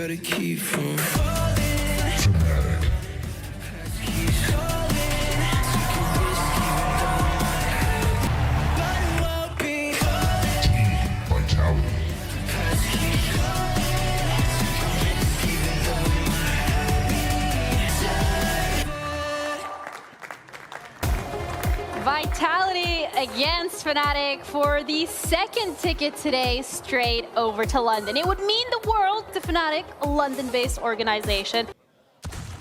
gotta keep from Vitality against Fnatic for the second ticket today straight over to London. It would mean the world to Fnatic, a London-based organization.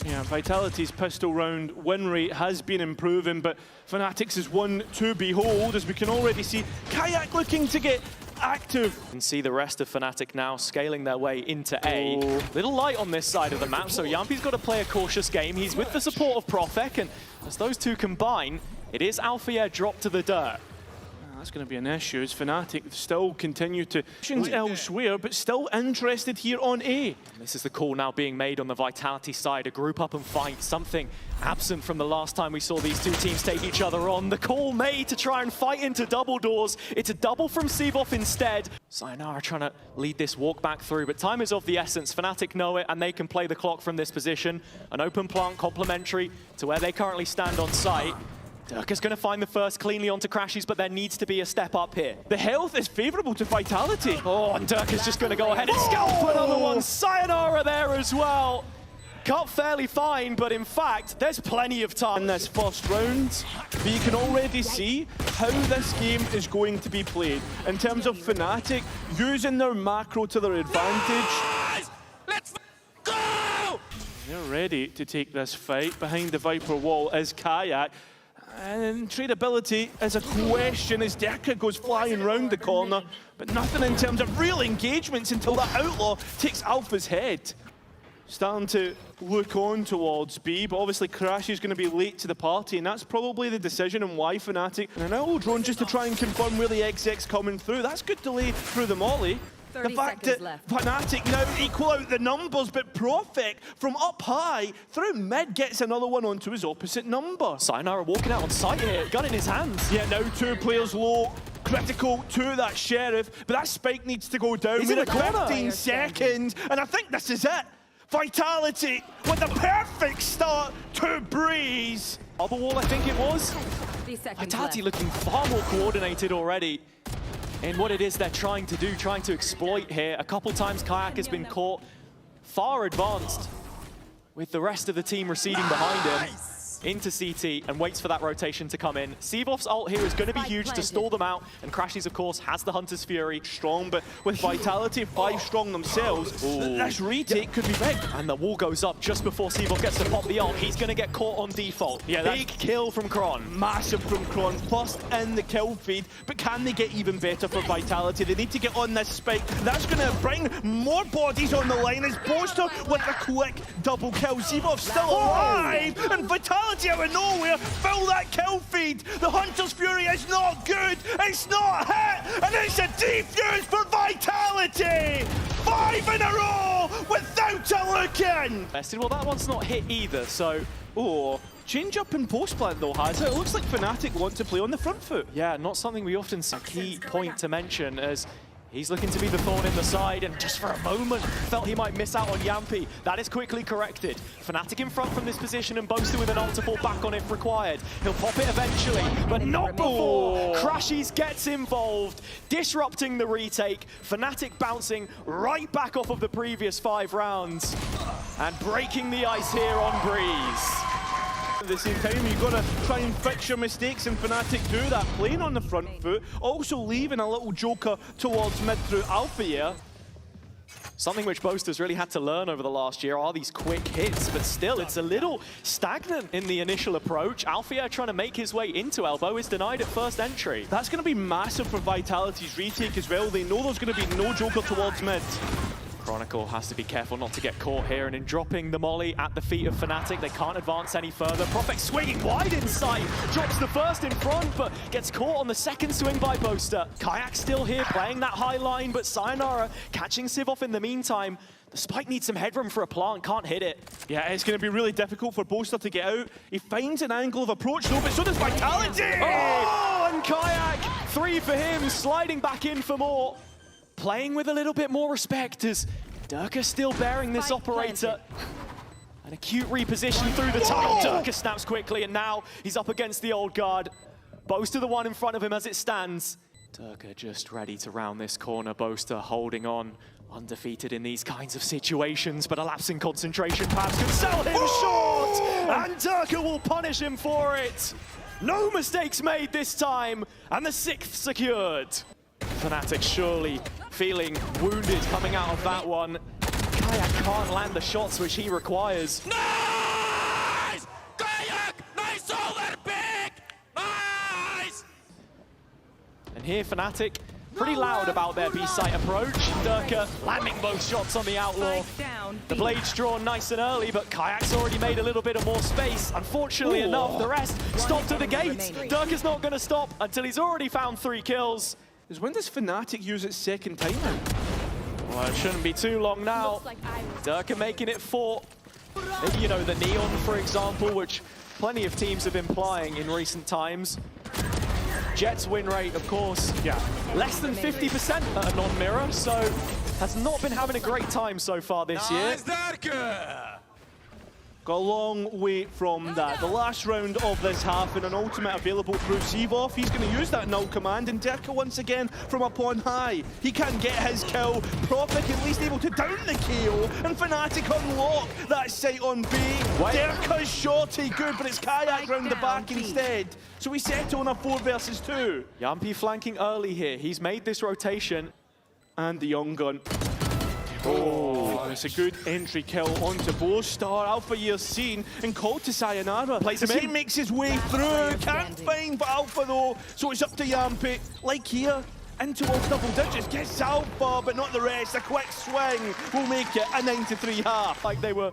Yeah, Vitality's pistol round win rate has been improving, but Fnatic's is one to behold, as we can already see Kayak looking to get active. And see the rest of Fnatic now scaling their way into A. Little light on this side of the map, so Yampi's got to play a cautious game. He's with the support of Profek, and as those two combine, it is Alpha drop to the dirt. That's going to be an issue as Fnatic still continue to elsewhere, but still interested here on A. And this is the call now being made on the Vitality side, a group up and fight, something absent from the last time we saw these two teams take each other on. The call made to try and fight into double doors. It's a double from Sevov instead. Sayonara trying to lead this walk back through, but time is of the essence. Fnatic know it, and they can play the clock from this position. An open plant complementary to where they currently stand on site. Durka's going to find the first cleanly onto Crashies, but there needs to be a step up here. The health is favourable to Vitality. Oh, and Durka's just going to go ahead and scalp another one. Sayonara there as well. Cut fairly fine, but in fact, there's plenty of time. In this first round, but you can already see how this game is going to be played. In terms of Fnatic using their macro to their advantage. Let's go! They're ready to take this fight. Behind the Viper wall is Kayak. And tradability is a question as Durka goes flying round the corner, but nothing in terms of real engagements until the Outlaw takes Alpha's head. Starting to look on towards B, but obviously Crash is going to be late to the party, and that's probably the decision on why Fnatic. And an Outlaw drone just to try and confirm where the XX coming through. That's good delay through the molly. The fact that Fnatic now equal out the numbers, but Profek from up high through mid gets another one onto his opposite number. Sayonara walking out on site here, gun in his hands. Yeah, now two players low, critical to that Sheriff, but that spike needs to go down. He's in the corner. 15 seconds, and I think this is it. Vitality with a perfect start to Breeze. Bubble wall, I think it was. Vitality looking far more coordinated already in what it is they're trying to do, trying to exploit here. A couple times Kayak has been caught far advanced with the rest of the team receding behind him into CT and waits for that rotation to come in. Sevov's ult here is going to be huge to stall them out, and Crashies, of course, has the Hunter's Fury. Strong, but with Vitality 5 strong themselves, this retake could be big. And the wall goes up just before Sevov gets to pop the ult. He's going to get caught on default. Yeah, big kill from Kron. Massive from Kron, first in the kill feed, but can they get even better for Vitality? They need to get on this spike. That's going to bring more bodies on the line as Boaster with a quick double kill. Sevov still alive, and Vitality out of nowhere fill that kill feed. The Hunter's Fury is not good, it's not hit, and it's a defuse for Vitality! 5 in a row without a look in! Well, that one's not hit either, so... Oh, change up in post plant though, has it? It looks like Fnatic want to play on the front foot. Yeah, not something we often see. A key point to mention as he's looking to be the thorn in the side, and just for a moment felt he might miss out on Yampi. That is quickly corrected. Fnatic in front from this position, and Boaster with an ult to fall back on if required. He'll pop it eventually, but not before Crashies gets involved, disrupting the retake. Fnatic bouncing right back off of the previous 5 rounds and breaking the ice here on Breeze. At the same time, you've got to try and fix your mistakes, and Fnatic do that, playing on the front foot, also leaving a little joker towards mid through Alpha here. Something which Boaster's really had to learn over the last year are these quick hits, but still, it's a little stagnant in the initial approach. Alpha trying to make his way into Elbow is denied at first entry. That's going to be massive for Vitality's retake as well. They know there's going to be no joker towards mid. Chronicle has to be careful not to get caught here, and in dropping the molly at the feet of Fnatic, they can't advance any further. Profek swinging wide inside, drops the first in front, but gets caught on the second swing by Boaster. Kayak still here, playing that high line, but Sayonara catching Sevov in the meantime. The spike needs some headroom for a plant, can't hit it. Yeah, it's going to be really difficult for Boaster to get out. He finds an angle of approach though, but so does Vitality! Oh, and Kayak, 3 for him, sliding back in for more. Playing with a little bit more respect as Durka still bearing this operator. An acute reposition through the tunnel. Durka snaps quickly, and now he's up against the old guard. Boaster the one in front of him as it stands. Durka just ready to round this corner. Boaster holding on, undefeated in these kinds of situations, but a lapse in concentration perhaps could sell him short, and Durka will punish him for it. No mistakes made this time, and the 6th secured. Fnatic surely feeling wounded coming out of that one. Kayak can't land the shots which he requires. Nice! Kayak! Nice overpick! Nice! And here Fnatic pretty loud about their B-site approach. Durka landing both shots on the Outlaw. The blade's drawn nice and early, but Kayak's already made a little bit of more space. Unfortunately enough, the rest stopped at the gates. Durka's not going to stop until he's already found 3 kills. Is when does Fnatic use its second timeout? Well, it shouldn't be too long now. Durka making it 4. Maybe, you know, the Neon, for example, which plenty of teams have been playing in recent times. Jet's win rate, of course, less than 50% at a non-mirror, so has not been having a great time so far this year. Got a long way from that. The last round of this half and an ultimate available through Seavoff. He's going to use that null command, and Durka once again from up on high. He can't get his kill. Prophet at least able to down the KO, and Fnatic unlock that site on B. Durka's shorty good, but it's Kayak round the back instead. So we settle on a 4 versus 2. Yampy flanking early here. He's made this rotation. And the young gun. Oh, it's a good entry kill onto Boastar. Alpha Year's seen and called to Sayonara. Plays him He in. makes his way through. Can't find Alpha though, so it's up to Yampy. Like here, into all double digits. Gets Alpha, but not the rest. A quick swing will make it a 9-3 half. Like they were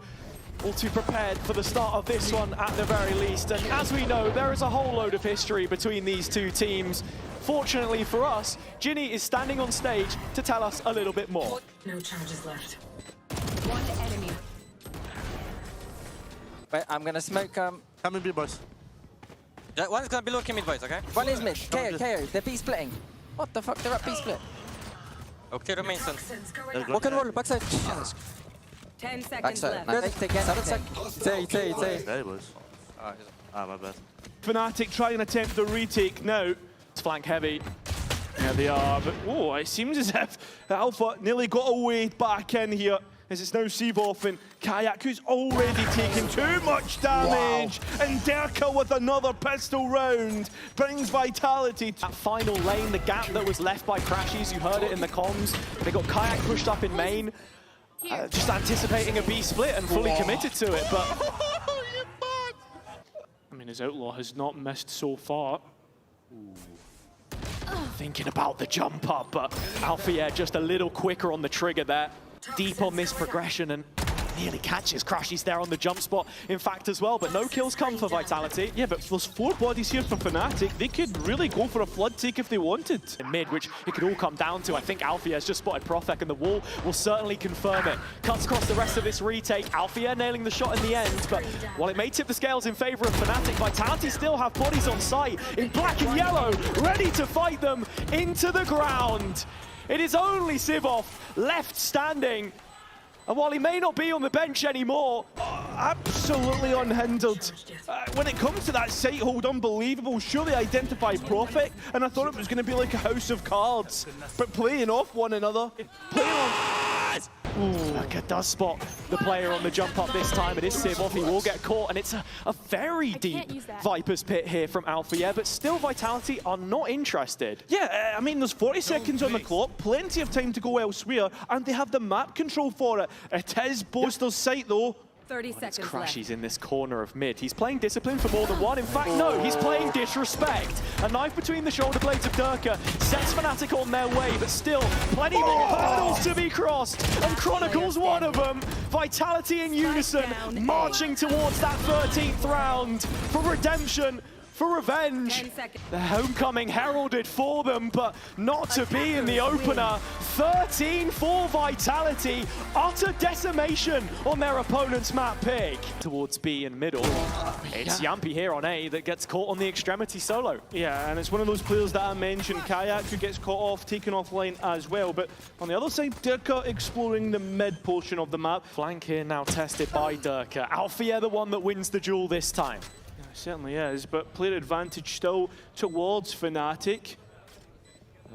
all too prepared for the start of this one at the very least. And as we know, there is a whole load of history between these two teams. Fortunately for us, Ginny is standing on stage to tell us a little bit more. No charges left. One enemy. Wait, I'm gonna smoke. Come in, B boys. One's gonna be looking mid, boys, okay? One is mid. KO, KO. They're B splitting. What the fuck? They're at B split. Okay, remain son. Walk and roll, backside. 10 seconds Backside. left. Take again. Say. Hey boys. My bad. Fnatic try and attempt the retake now. It's flank heavy. There they are, but oh, it seems as if Alpha nearly got away back in here, as it's now Seavoff and Kayak, who's already taken too much damage. Wow. And Durka with another pistol round brings Vitality to That final lane, the gap that was left by Crashies, you heard it in the comms. They got Kayak pushed up in main, just anticipating a B split and fully committed to it, but... I mean, his Outlaw has not missed so far. Thinking about the jump up, but Alfie just a little quicker on the trigger there. Deep on this progression and nearly catches Crashies there on the jump spot, in fact, as well, but no kills come for Vitality. Yeah, but there's 4 bodies here from Fnatic. They could really go for a flood take if they wanted. In mid, which it could all come down to. I think Alfie has just spotted Profek, and the wall will certainly confirm it. Cuts across the rest of this retake. Alfie nailing the shot in the end, but while it may tip the scales in favor of Fnatic, Vitality still have bodies on site in black and yellow, ready to fight them into the ground. It is only Seavoff left standing. And while he may not be on the bench anymore, absolutely unhindered. When it comes to that site hold, unbelievable. Surely identify Prophet, and I thought it was going to be like a house of cards, but playing off one another. Playing on... Durka does spot the player on the jump up this time. It is Seavoff, he will get caught, and it's a very deep Viper's Pit here from Alpha, but still Vitality are not interested. Yeah, I mean, there's 40 seconds on the clock, plenty of time to go elsewhere, and they have the map control for it. It is Boaster's site, though. 30 seconds left. Crashies in this corner of mid. He's playing discipline for more than one. In fact, no, he's playing disrespect. A knife between the shoulder blades of Durka sets Fnatic on their way, but still plenty more hurdles to be crossed. And Chronicles one of them. Vitality in unison, marching towards that 13th round for redemption for revenge. 10 seconds. The homecoming heralded for them, but not to be in the opener. 13 for Vitality. Utter decimation on their opponent's map pick. Towards B and middle. It's Yampy here on A that gets caught on the extremity solo. Yeah, and it's one of those players that I mentioned, Kayak, who gets caught off, taken offline as well. But on the other side, Dirka exploring the mid portion of the map. Flank here now tested by Dirka. Alfia the one that wins the duel this time. Yeah, it certainly is, but player advantage still towards Fnatic.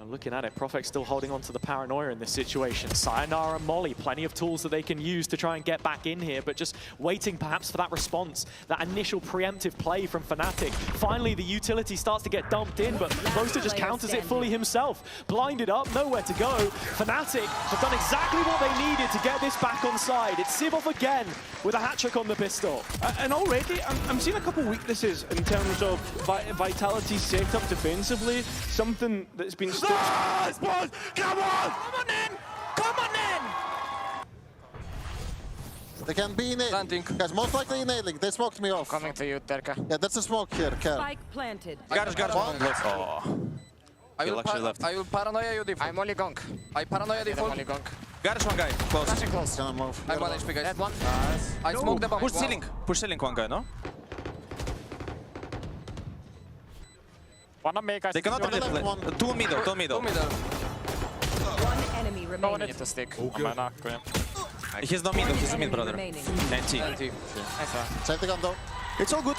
Looking at it, Profek still holding on to the paranoia in this situation. Sayonara and Molly, plenty of tools that they can use to try and get back in here, but just waiting perhaps for that response, that initial preemptive play from Fnatic. Finally, the utility starts to get dumped in, but Boaster just counters it fully himself. Blinded up, nowhere to go. Fnatic have done exactly what they needed to get this back on side. It's Sivov again with a hat-trick on the pistol. And already, I'm seeing a couple of weaknesses in terms of Vitality's setup defensively. Something that's been Nice, boys! Come on! Come on in! Come on in! They can be in Planting. Guys, most likely enabling. They smoked me off. Coming to you, Terka. Yeah, that's a smoke here, Kel. Spike planted. Garage. I will paranoia you default. I'm only gong. I paranoia default. I'm only gong. Garage one guy, close. Flashing close. Gonna move. I'm 1 HP guys. Dead one. I smoke the bomb. Push ceiling one guy, no? Wanna make us. They cannot Left really one. Two middle. One enemy remaining. Need to stick. I'm not going. He's no middle, he's a mid Enemy brother. remaining. 19. Save the gun though. It's all good.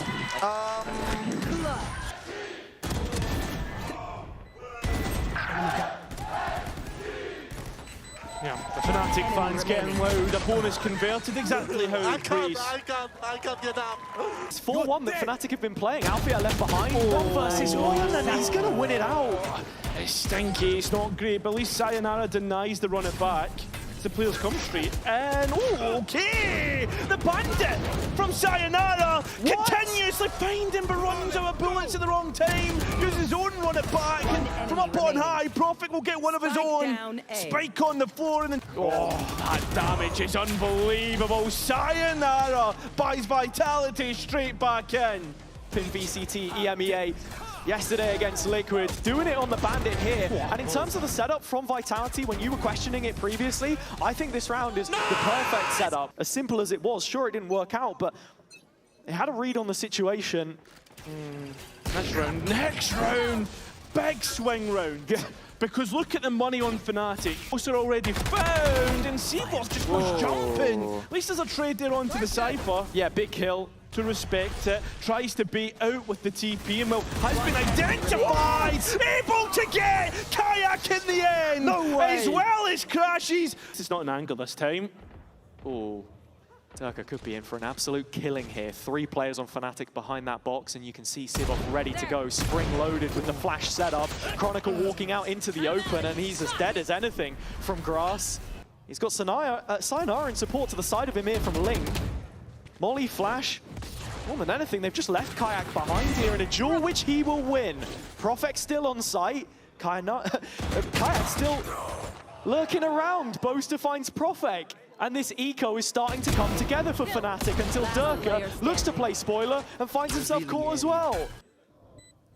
Yeah, the Fnatic fans getting loud. Opponents converted exactly how I it plays. can't get out. It's 4-1 that Fnatic have been playing. Alfia left behind. 1 versus 1, and he's going to win it out. It's stinky, it's not great, but at least Sayonara denies the run it back. The players come straight, and okay! The bandit from Sayonara continuously finding but runs out of bullets at the wrong time, uses his own run it back, and from up on high, Profit will get one of his Spike own. down A. Spike on the floor, and then that damage is unbelievable. Sayonara buys Vitality straight back in. In VCT, EMEA, yesterday against Liquid, doing it on the Bandit here. And in terms of the setup from Vitality, when you were questioning it previously, I think this round is the perfect setup. As simple as it was, sure it didn't work out, but it had a read on the situation. Next round, big swing round. Because look at the money on Fnatic. Most are already found, and Seaboss just goes jumping. At least there's a trade there onto the Cypher. Yeah, big kill. To respect it, tries to bait out with the TP, and well, has been identified, able to get Kayak in the end, as well as Crashes. It's not an angle this time. Oh, Dirka could be in for an absolute killing here. 3 players on Fnatic behind that box, and you can see Sivov ready to go, spring-loaded with the flash setup. Chronicle walking out into the open, and he's as dead as anything from grass. He's got Sayonara in support to the side of him here from Link. Molly, Flash, more than anything, they've just left Kayak behind here in a duel which he will win. Profek still on site. Kayak still lurking around. Boaster finds Profek. And this eco is starting to come together for Fnatic until Dirka looks to play spoiler and finds himself caught as well.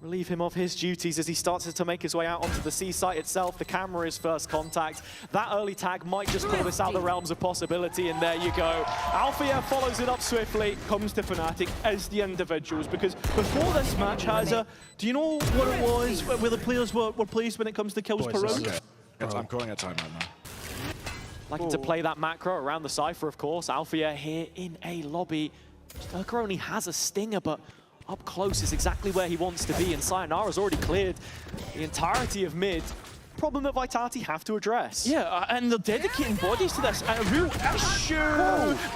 Relieve him of his duties as he starts to make his way out onto the C site itself. The camera is first contact. That early tag might just call this out of the realms of possibility, and there you go. Alfia follows it up swiftly. Comes to Fnatic as the individuals, because before this match, Hazza, do you know what it was where the players were placed when it comes to kills per round? I'm calling a timeout now. Liking to play that macro around the Cypher, of course. Alfia here in a lobby. Dirka only has a stinger, but up close is exactly where he wants to be, and Sayonara's already cleared the entirety of mid. Problem that Vitality have to address. Yeah, and they're dedicating bodies to this. A real issue.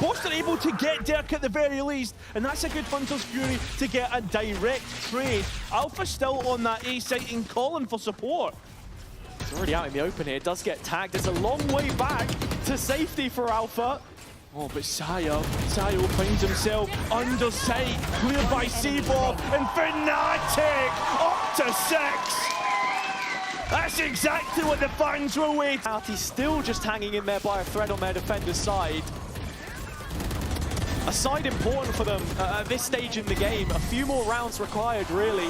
Both are able to get Dirk at the very least, and that's a good Hunter's Fury to get a direct trade. Alpha's still on that A site and calling for support. It's already out in the open here. It does get tagged. It's a long way back to safety for Alpha. Oh, but Sayo finds himself under sight, cleared by Seabob, and Fnatic up to 6. That's exactly what the fans were waiting. He's still just hanging in there by a thread on their defender's side. a side important for them at this stage in the game. A few more rounds required, really.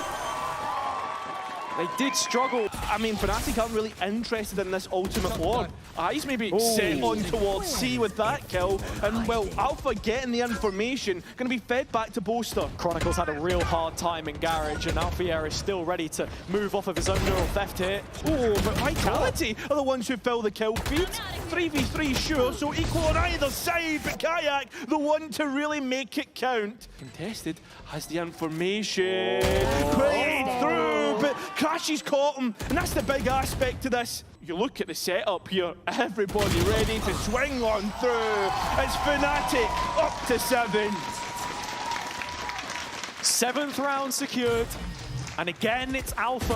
They did struggle. I mean, Fnatic aren't really interested in this ultimate ward. Eyes maybe set on towards C with that kill, and well, Alpha getting the information, going to be fed back to Boaster. Chronicles had a real hard time in Garage, and Alfier is still ready to move off of his own neural theft here. Oh, but Vitality are the ones who fill the kill feed. 3v3 sure, so equal on either side, but Kayak, the one to really make it count. Contested has the information. Played through, but Crashy's caught him, and that's the big aspect to this. You look at the setup here, everybody ready to swing on through. It's Fnatic up to 7. 7th round secured, and again it's Alpha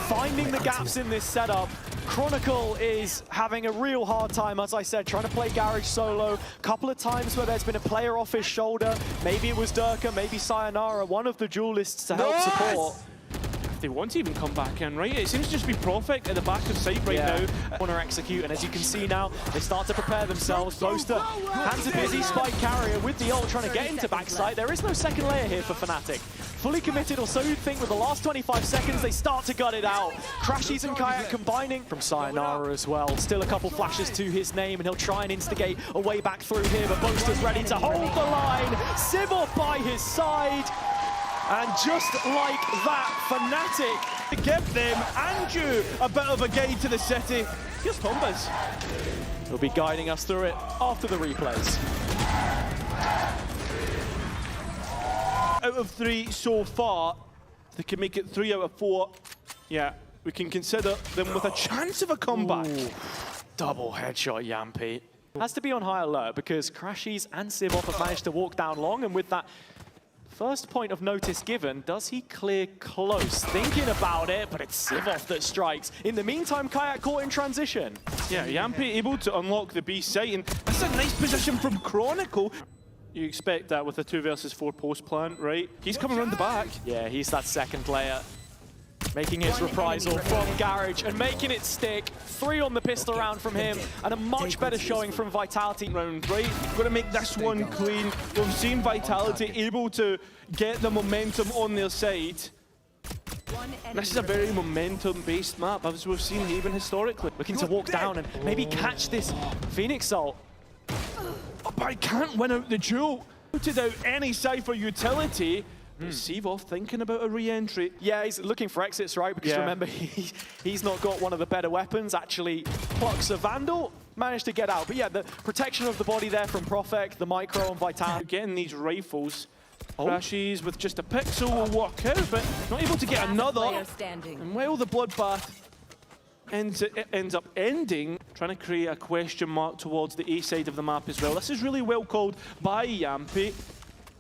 finding the gaps in this setup. Chronicle is having a real hard time, as I said, trying to play Garage solo. Couple of times where there's been a player off his shoulder. Maybe it was Durka, maybe Sayonara, one of the duelists to help support. They want to even come back in, right? It seems to just be Profect at the back of site right now. Corner execute, and as you can see now, they start to prepare themselves. Boaster, hands are busy, Spike Carrier with the ult trying to get into backside. There is no second layer here for Fnatic. Fully committed, or so you'd think, with the last 25 seconds, they start to gut it out. Crashies and Kayak combining from Sayonara as well. Still a couple flashes to his name, and he'll try and instigate a way back through here, but Boaster's ready to hold the line. Sivov by his side. And just like that, Fnatic to give them and you a bit of a guide to the city. Here's Tombas. He'll be guiding us through it after the replays. Out of 3 so far, they can make it 3 out of 4. Yeah, we can consider them with a chance of a comeback. Ooh, double headshot, Yampy. Has to be on high alert because Crashies and Sivov have managed to walk down long, and with that first point of notice given, does he clear close? Thinking about it, but it's Sivov that strikes. In the meantime, Kayak caught in transition. Yeah, Yampy able to unlock the B site, and that's a nice position from Chronicle. You expect that with a 2 versus 4 post plan, right? He's coming around the back. Yeah, he's that second layer. Making his reprisal from Garage and making it stick. 3 on the pistol round from him, and a much better showing from Vitality. Round, right? Got to make this one clean. We've seen Vitality able to get the momentum on their side. This is a very momentum-based map, as we've seen even historically. Looking to walk down and maybe catch this Phoenix ult. Oh, but I can't win out the duel. Putted out any Cypher utility. Sivov thinking about a re-entry. Yeah, he's looking for exits, right? Because remember, he's not got one of the better weapons. Actually, plucks a Vandal, managed to get out. But yeah, the protection of the body there from Profect, the Micro and Vitality. Getting these rifles. Crashies with just a pixel will walk out, but not able to get another. And while the bloodbath ends up ending, trying to create a question mark towards the A side of the map as well. This is really well called by Yampy.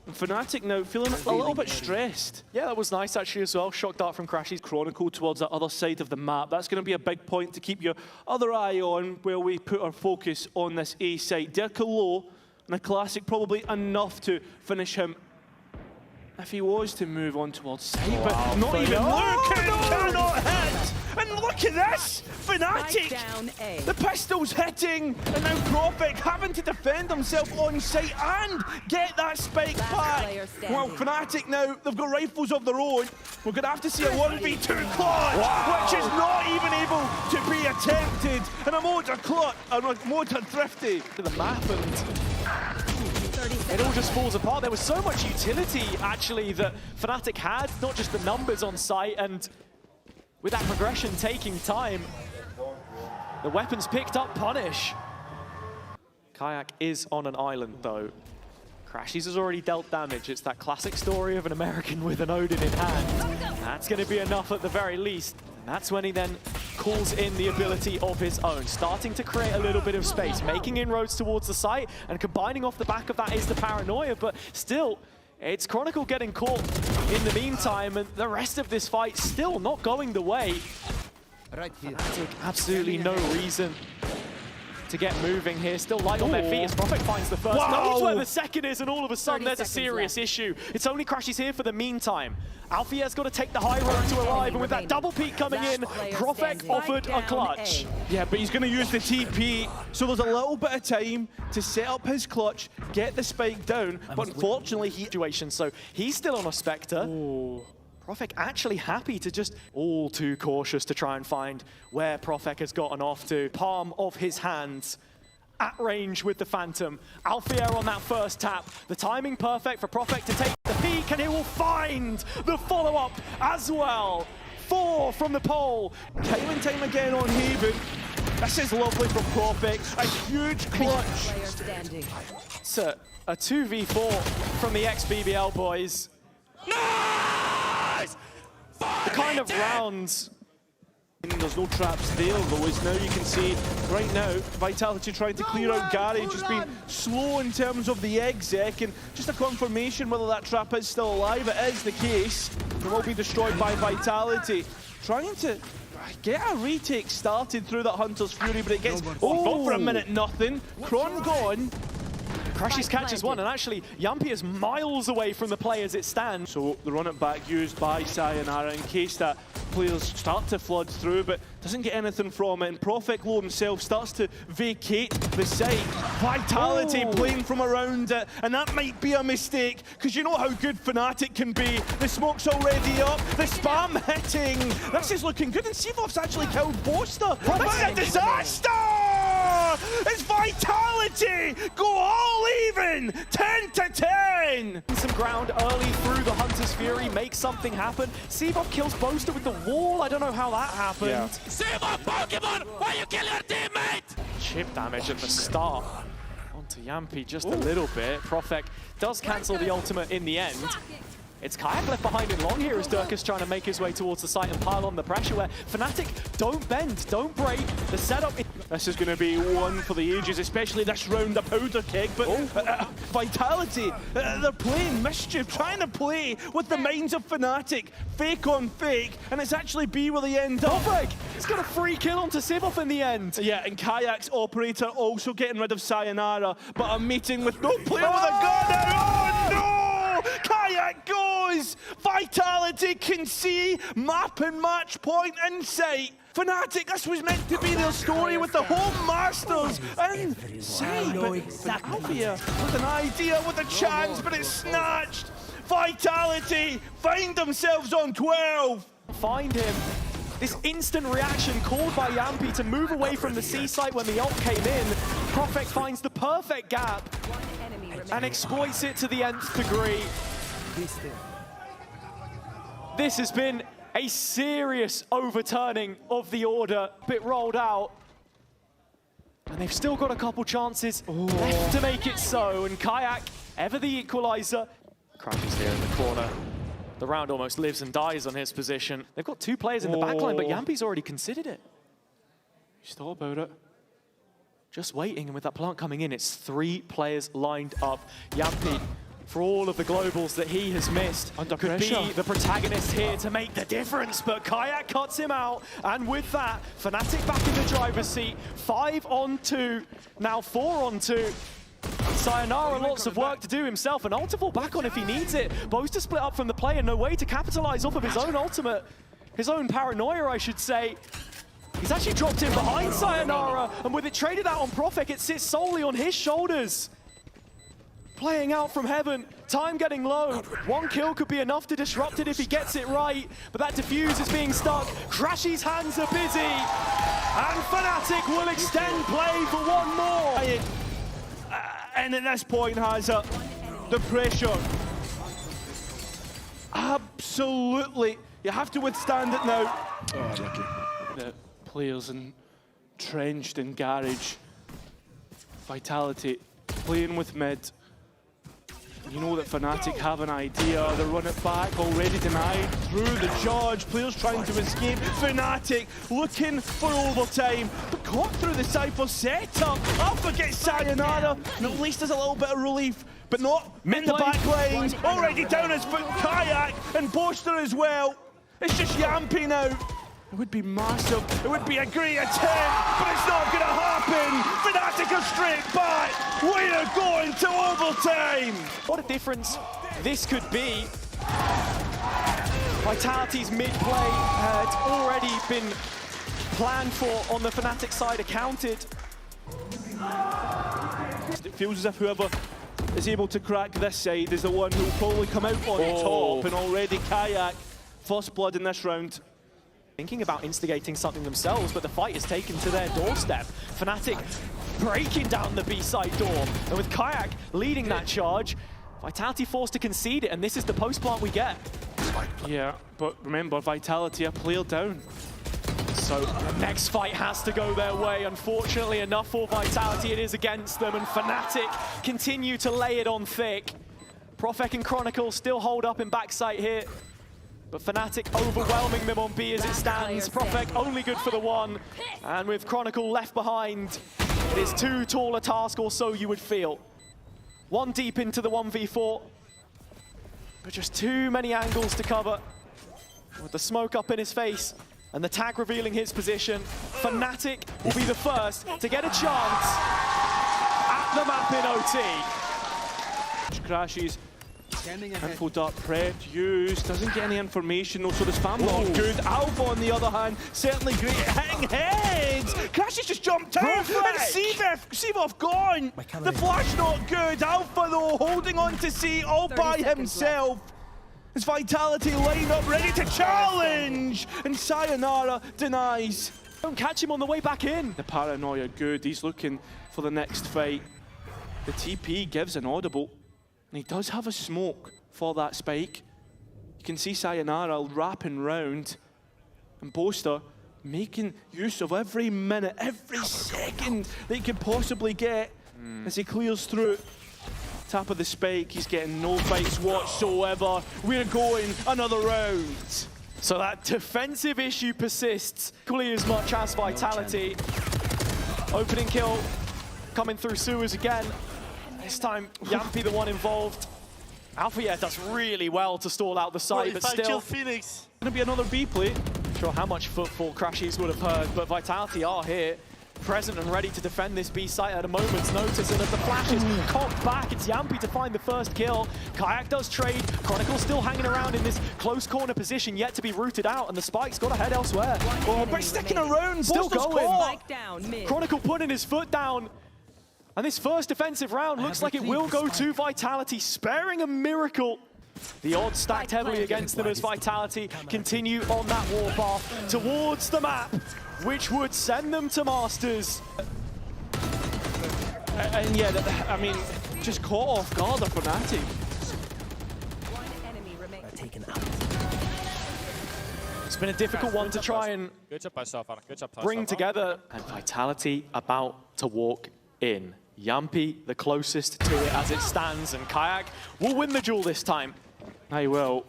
And Fnatic now feeling a little bit stressed. Yeah, that was nice actually as well. Shock dart from Crashies. Chronicle towards the other side of the map. That's going to be a big point to keep your other eye on while we put our focus on this A side. Dirka low, and a classic probably enough to finish him if he was to move on towards side, but not even looking, cannot hit! And look at this! Fnatic! The pistol's hitting, and now Profect having to defend himself on site and get that spike back. Well, Fnatic now, they've got rifles of their own. We're going to have to see a 1v2 clutch, which is not even able to be attempted. And a motor thrifty to the map, and it all just falls apart. There was so much utility, actually, that Fnatic had, not just the numbers on site, and with that progression taking time, the weapons picked up punish. Kayak is on an island, though. Crashies has already dealt damage. It's that classic story of an American with an Odin in hand. That's going to be enough at the very least. And that's when he then calls in the ability of his own, starting to create a little bit of space, making inroads towards the site, and combining off the back of that is the paranoia, but still, it's Chronicle getting caught in the meantime, and the rest of this fight still not going the way. Right here. Absolutely no reason to get moving here. Still light on their feet as Prophet finds the first. Knows where the second is, and all of a sudden there's a serious issue. It's only Crashies here for the meantime. Alfier's got to take the high road to arrive, and with that double peek coming in, Prophet offered a clutch. Yeah, but he's going to use the TP, so there's a little bit of time to set up his clutch, get the spike down, but unfortunately So he's still on a Spectre. Prophet actually happy to just all too cautious to try and find where Prophet has gotten off to. Palm of his hands at range with the Phantom. Alfier on that first tap. The timing perfect for Prophet to take the peak, and he will find the follow-up as well. 4 from the pole. Time and time again on Haven. This is lovely for Prophet. A huge clutch. Player standing. It's a 2v4 from the ex-BBL boys. Nice! The kind of rounds. There's no traps there though, as now you can see right now Vitality trying to clear out Garage, just being slow in terms of the exec, and just a confirmation whether that trap is still alive. It is the case. It will be destroyed by Vitality. Trying to get a retake started through that Hunter's Fury, but it gets over a minute, nothing. Kron gone. Crashies catches one, and actually Yampy is miles away from the play as it stands. So the run it back used by Sayonara in case that players start to flood through, but doesn't get anything from it. And Prophet Low himself starts to vacate the site. Vitality playing from around it, and that might be a mistake, because you know how good Fnatic can be. The smoke's already up, the spam hitting. This is looking good, and Seavoff's actually killed Boaster. That's a disaster! It's Vitality! Go all even! 10-10! Some ground early through the Hunter's Fury, makes something happen. Seavoff kills Boaster with the wall. I don't know how that happened. Seavoff Pokemon! Why you kill your teammate? Chip damage at the start. Onto Yampy just a little bit. Prophet does cancel the ultimate in the end. It's Kayak left behind in long here as Dirk is trying to make his way towards the site and pile on the pressure, where Fnatic don't bend, don't break. The setup... This is going to be one for the ages, especially this round, a powder keg, but Vitality, they're playing mischief, trying to play with the minds of Fnatic, fake on fake, and it's actually be where they end up. He's got a free kill onto Seavoff in the end. Yeah, and Kayak's operator also getting rid of Sayonara, but a meeting with no player with a gun. Oh no! Kayak goes! Vitality can see map and match point in sight. Fnatic, this was meant to be their story with the home Masters in sight, but Alfia with an idea, with a chance, but it's snatched. Vitality find themselves on 12. Find him. This instant reaction called by Yampy to move away from the C site when the ult came in. Prophet finds the perfect gap and exploits it to the nth degree. This has been a serious overturning of the order, bit rolled out. And they've still got a couple chances left to make it so. And Kayak, ever the equalizer. Crashes here in the corner. The round almost lives and dies on his position. They've got 2 players in the backline, but Yampy's already considered it. He's thought about it. Just waiting, and with that plant coming in, it's 3 players lined up. Yampy, for all of the globals that he has missed, could be the protagonist here to make the difference, but Kayak cuts him out, and with that, Fnatic back in the driver's seat, 5 on 2, now 4 on 2. Sayonara lots of work to do himself, and ult to fall back on if he needs it. Boaster split up from the play and no way to capitalize off of his own ultimate, his own paranoia, I should say. He's actually dropped in behind Sayonara, and with it traded out on Prophet, it sits solely on his shoulders. Playing out from heaven, time getting low. 1 kill could be enough to disrupt it if he gets it right, but that defuse is being stuck. Crashy's hands are busy, and Fnatic will extend play for 1 more. And at this point has the pressure. Absolutely, you have to withstand it now. Oh, lucky. The players entrenched in Garage. Vitality playing with mid. You know that Fnatic have an idea. They run it back, already denied through the Judge. Players trying to escape. Fnatic looking for overtime, but caught through the Cypher setup. Alpha gets Sayonara, and at least there's a little bit of relief, but not in the back lanes. Already down as Kayak and Boaster as well. It's just Yampy now. It would be massive. It would be a great attempt, but it's not going to happen. happen. Fnatic are straight back. We are going to overtime. What a difference this could be. Vitality's mid-play had already been planned for on the Fnatic side, accounted. It feels as if whoever is able to crack this side is the one who will probably come out on top, and already Kayak, first blood in this round. Thinking about instigating something themselves, but the fight is taken to their doorstep. Fnatic breaking down the B-side door, and with Kayak leading that charge, Vitality forced to concede it, and this is the post-plant we get. Yeah, but remember, Vitality are player down. So the next fight has to go their way. Unfortunately enough for Vitality, it is against them, and Fnatic continue to lay it on thick. Profek and Chronicle still hold up in backside here, but Fnatic overwhelming them on B as it stands. Profek only good for the one, and with Chronicle left behind, it is too tall a task, or so you would feel. One deep into the 1v4, but just too many angles to cover. With the smoke up in his face and the tag revealing his position, Fnatic will be the first to get a chance at the map in OT. Crashes. Info dart prepped, used, doesn't get any information though, so the spam not good. Alpha on the other hand, certainly great at hitting heads. Crashes just jumped out, and Seavoff gone. The flash not good. Alpha though, holding on to C all by himself. His Vitality line up, ready to challenge, and Sayonara denies. Don't catch him on the way back in. The paranoia good, he's looking for the next fight. The TP gives an audible. And he does have a smoke for that spike. You can see Sayonara wrapping round, and Boaster making use of every minute, every second that he could possibly get as he clears through. Tap of the spike, he's getting no bites whatsoever. We're going another round. So that defensive issue persists equally as much as Vitality. Opening kill coming through Sewers again. This time, Yampy the one involved. Alpha does really well to stall out the site, but still. Phoenix. Gonna be another B play. Not sure how much footfall Crashies would have heard, but Vitality are here, present and ready to defend this B site at a moment's notice. And as the flash is cocked back, it's Yampy to find the first kill. Kayak does trade. Chronicle still hanging around in this close corner position, yet to be rooted out, and the spike's got to head elsewhere. Oh, but sticking around, still going. Spike down mid. Chronicle putting his foot down. And this first defensive round looks like it will go to Vitality, sparing a miracle. The odds stacked heavily against them as Vitality continue on that warpath towards the map, which would send them to Masters. And yeah, I mean, just caught off guard of Fnatic. One enemy remains. It's been a difficult one to try and bring together. And Vitality about to walk in. Yampy the closest to it as it stands, and Kayak will win the duel this time. I will.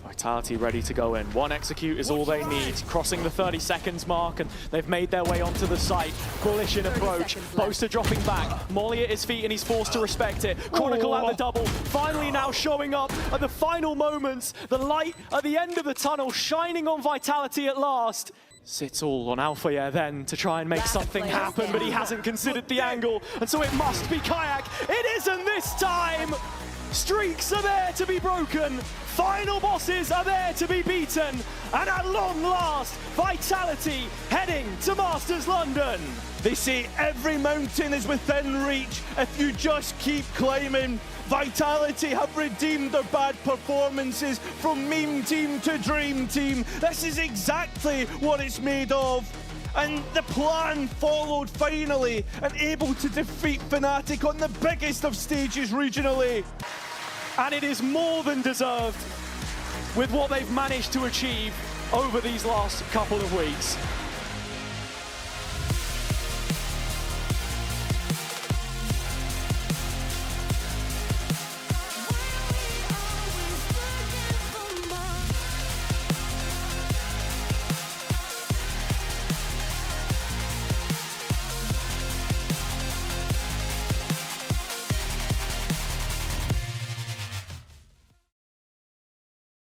Vitality ready to go in. One execute is all they need. Crossing the 30 seconds mark, and they've made their way onto the site. Coalition approach. Boaster dropping back. Molly at his feet, and he's forced to respect it. Chronicle at the double. Finally now showing up at the final moments. The light at the end of the tunnel shining on Vitality at last. Sits all on Alpha then to try and make something happen, but he hasn't considered the angle, and so it must be Kayak. It isn't this time! Streaks are there to be broken, final bosses are there to be beaten, and at long last, Vitality heading to Masters London. They say every mountain is within reach if you just keep climbing. Vitality have redeemed their bad performances from meme team to dream team. This is exactly what it's made of. And the plan followed finally, and able to defeat Fnatic on the biggest of stages regionally. And it is more than deserved with what they've managed to achieve over these last couple of weeks.